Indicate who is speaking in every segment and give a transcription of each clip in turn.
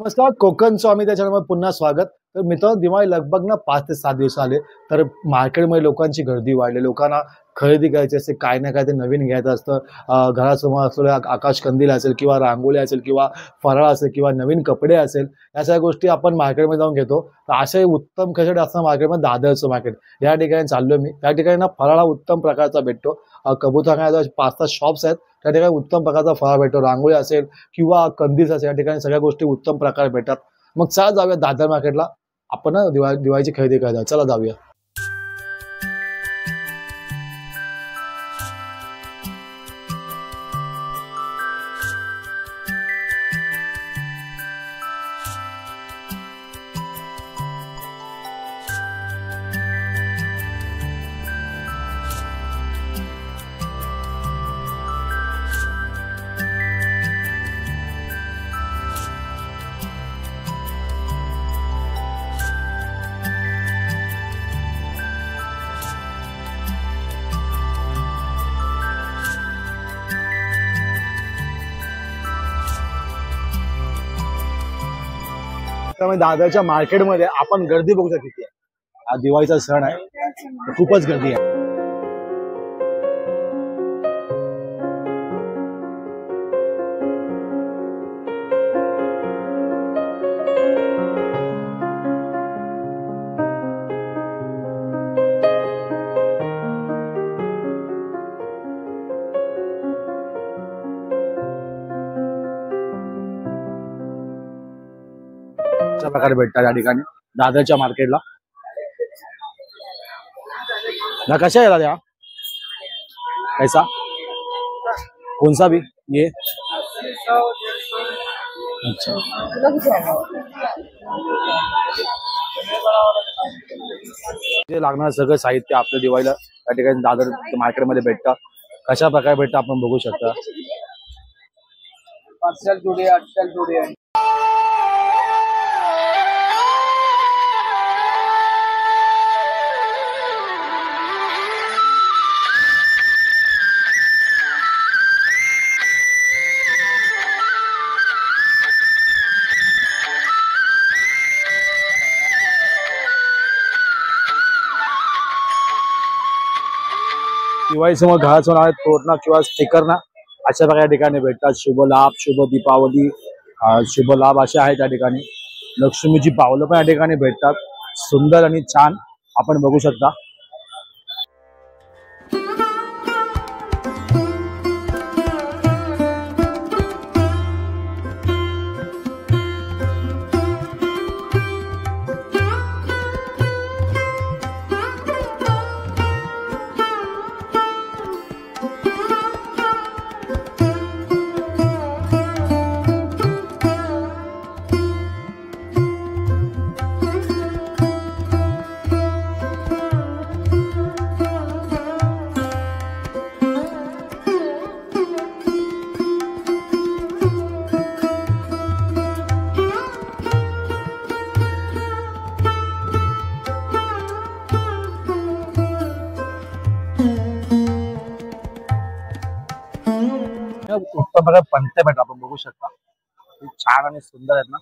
Speaker 1: नमस्कार, कोकण स्वामी त्या चॅनलवर पुन्हा स्वागत. तर मित्रांनो, दिवाळी लगभग ना 5 ते 7 दिवस आले. तर मार्केटमध्ये लोकांची गर्दी वाढली. लोकांना खरेदी करायची असते, काही ना काही ते नवीन घ्यायचं असतं. घरासमोर असलेला आकाशकंदील असेल किंवा रांगोळी असेल किंवा फराळ असेल किंवा नवीन कपडे असेल, या सगळ्या गोष्टी आपण मार्केटमध्ये जाऊन घेतो. तर असे उत्तम खरेदी असतं मार्केटमध्ये दादरचं मार्केट. या ठिकाणी चाललोय मी. त्या ठिकाणी ना फराळ हा उत्तम प्रकारचा भेटतो. कबूतरखान्यात 5-6 शॉप्स आहेत. त्या ठिकाणी उत्तम प्रकारचा फराळ भेटतो. रांगोळी असेल किंवा कंदील असेल, या ठिकाणी सगळ्या गोष्टी उत्तम प्रकारे भेटतात. मग चला जाऊया दादर मार्केटला. आपण ना दिवाळीची खरेदी करायला. चला जाऊया. त्यामुळे दादरच्या मार्केटमध्ये आपण गर्दी बघू शकतो किती आहे. हा दिवाळीचा सण आहे, खूपच गर्दी आहे. अशा प्रकारे भेटतात या ठिकाणी दादरच्या मार्केटला. ना कशा आहे दादा? कैसा? कौन सा भी ये? अच्छा, जे लागणार सगळं साहित्य आपल्या दिवाळीला या ठिकाणी दादर मार्केटमध्ये भेटतं. कशा प्रकारे भेटतं आपण बघू शकता. पार्सल जुडे, अट्टल जुडे. दिवाळी समोर घरासमोर तोरणा किंवा स्टिकर ना अशा प्रकारे ठिकाणी भेटतात. शुभ लाभ, शुभ दीपावली, शुभ लाभ असे आहेत त्या ठिकाणी. लक्ष्मीची पावलं पण या ठिकाणी भेटतात. सुंदर आणि छान आपण बघू शकता. उत्तम प्रकार पंते भेटतात आपण बघू शकता. छान आणि सुंदर आहेत ना.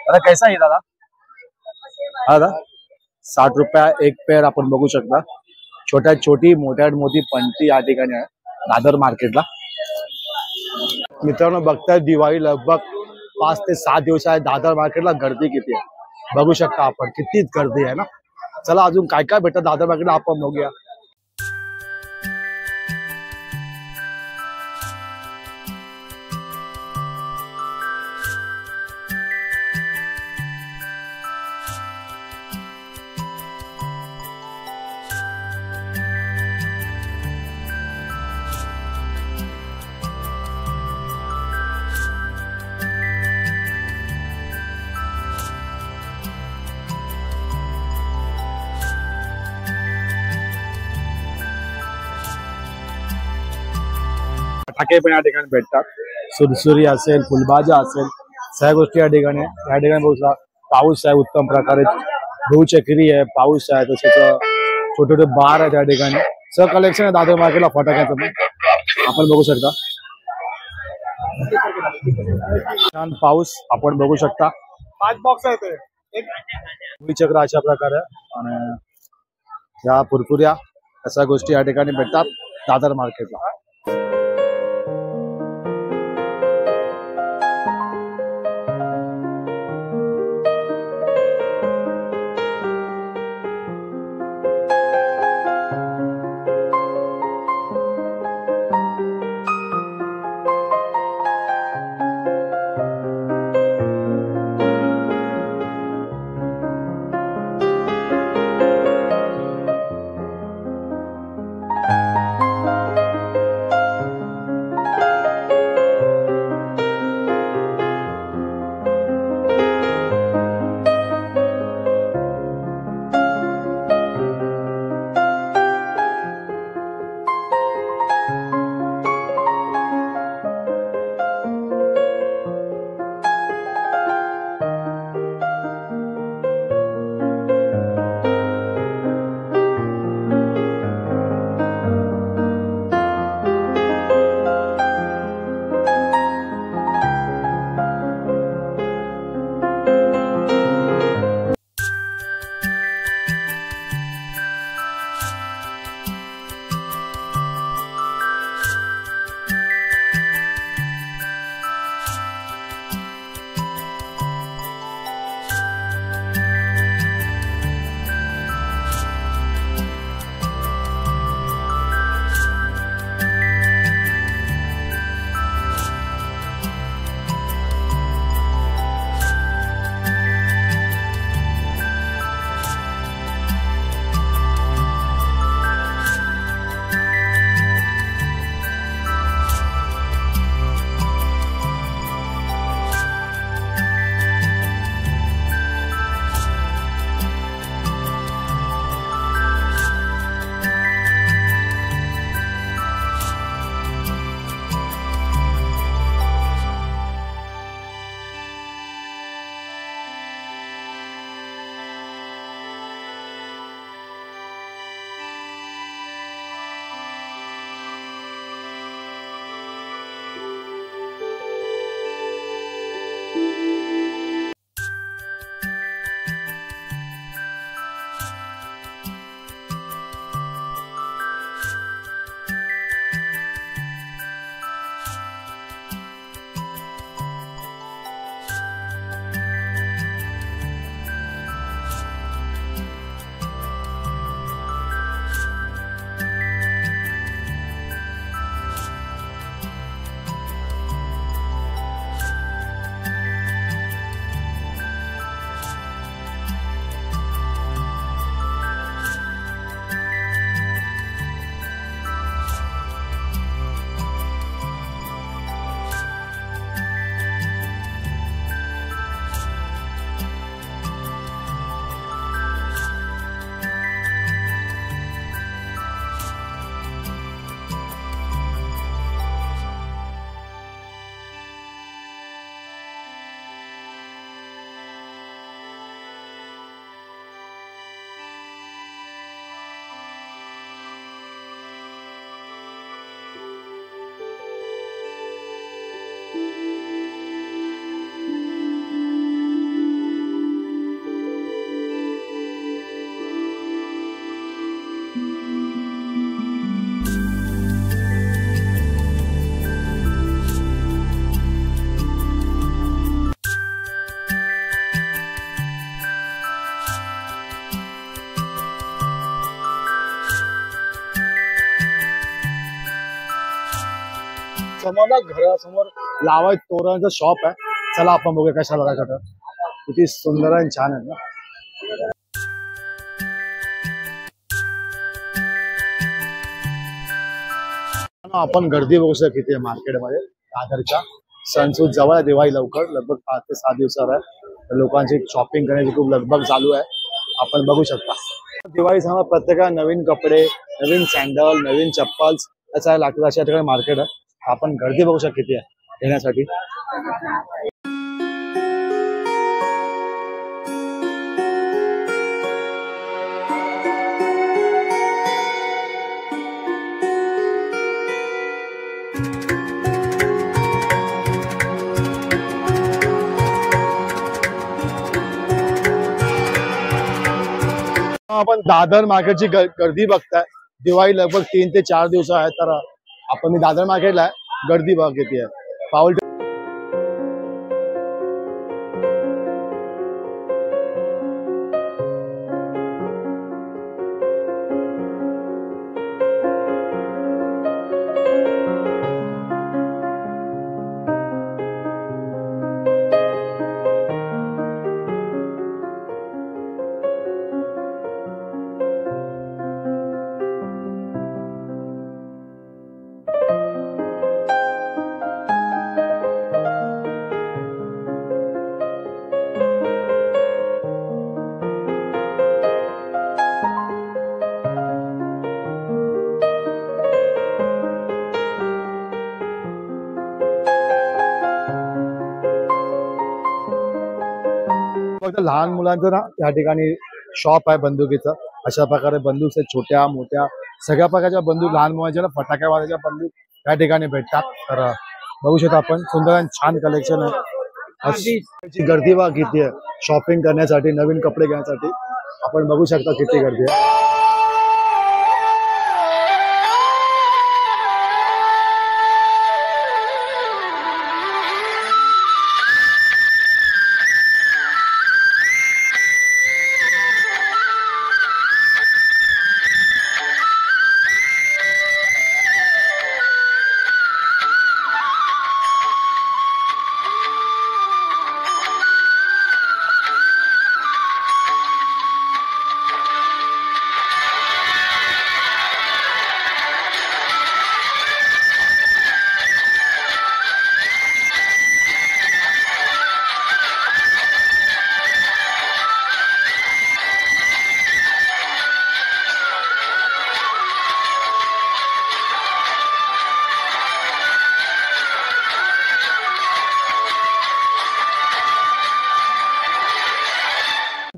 Speaker 1: दादा कैसा आहे दादा? हा दादा 60 रुपया एक पेअर आपण बघू शकता. छोटी मोठ्या मोठी पंती या ठिकाणी आहे दादर मार्केटला. मित्रांनो, बघताय दिवाळी लगभग 5 ते 7 दिवस आहे. दादर मार्केटला गर्दी किती आहे बघू शकता आपण. कितीच गर्दी आहे ना. चला अजून काय काय भेटतं दादर मार्केटला आपण बघूया. फटाके पण या ठिकाणी भेटतात. सुरसुरी असेल, फुलभाज्या असेल, सगळ्या गोष्टी या ठिकाणी बघू शकता. पाऊस आहे उत्तम प्रकारे. गहू चक्री आहे, पाऊस आहे, तसेच छोटे छोटे बार आहे त्या ठिकाणी. सगळं कलेक्शन आहे दादर मार्केटला फटाक्याचं पण आपण बघू शकता. छान पाऊस आपण बघू शकता.
Speaker 2: 5 बॉक्स आहेत एक
Speaker 1: भुईचक्र अशा प्रकारे आणि या पुरपुऱ्या अशा गोष्टी या ठिकाणी भेटतात दादर मार्केटला. समोर ना घरासमोर लावाय तोरणाचं शॉप आहे. चला आपण बघूया कशा बघायचं. किती सुंदर आणि छान आहे ना. आपण गर्दी बघू शकतो किती आहे मार्केटमध्ये. दादरच्या सणसूद जवळ दिवाळी लवकर लगभग 5 ते 6 दिवसावर आहे. लोकांची शॉपिंग करण्याची खूप लगबग चालू आहे. आपण बघू शकता दिवाळी समोर प्रत्येकाला नवीन कपडे, नवीन सँडल, नवीन चप्पल्स याचा लागतात. अशा ठिकाणी मार्केट आहे. आपण गर्दी बघू शकतो किती आहे घेण्यासाठी. आपण दादर मार्केटची गर्दी बघताय. दिवाळी लगभग 3 ते 4 दिवस आहे. तर आपण मी दादर मार्केटला आहे. गर्दी बघ किती आहे. पाऊल फक्त लहान मुलांचं ना या ठिकाणी शॉप आहे बंदुकीचं. अशा प्रकारे बंदूक आहेत, छोट्या मोठ्या सगळ्या प्रकारच्या बंदूक, लहान मुलांच्या ना फटाक्या वाजायच्या बंदूक या ठिकाणी भेटतात. तर बघू शकता आपण, सुंदर आणि छान कलेक्शन आहे. अशी गर्दी बघा किती आहे शॉपिंग करण्यासाठी, नवीन कपडे घेण्यासाठी. आपण बघू शकता किती गर्दी आहे.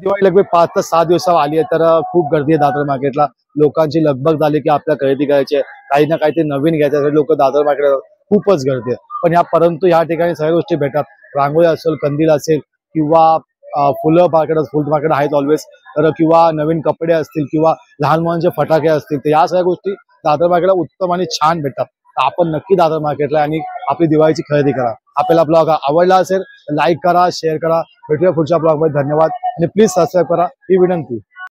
Speaker 1: दिवाळी लगभग 5 ते 6 दिवसावर आली आहे. तर खूप गर्दी आहे दादर मार्केटला. लोकांची लगबग झाली की आपल्या खरेदी करायची आहे, काही ना काही ते नवीन घ्यायचं. लोक दादर मार्केटला खूपच गर्दी आहे. पण परंतु या ठिकाणी सगळ्या गोष्टी भेटतात. रांगोळी असेल, कंदील असेल किंवा फुलं मार्केट, फुल मार्केट आहेत ऑलवेज. तर किंवा नवीन कपडे असतील किंवा लहान मुलांचे फटाके असतील, तर या सगळ्या गोष्टी दादर मार्केटला उत्तम आणि छान भेटतात. तर आपण नक्की दादर मार्केटला आणि आपली दिवाळीची खरेदी करा. आपल्याला ब्लॉग आवडला असेल लाईक करा, शेअर करा. भेटूया पुढच्या ब्लॉग मध्ये. धन्यवाद आणि प्लीज सबस्क्राईब करा ही विनंती.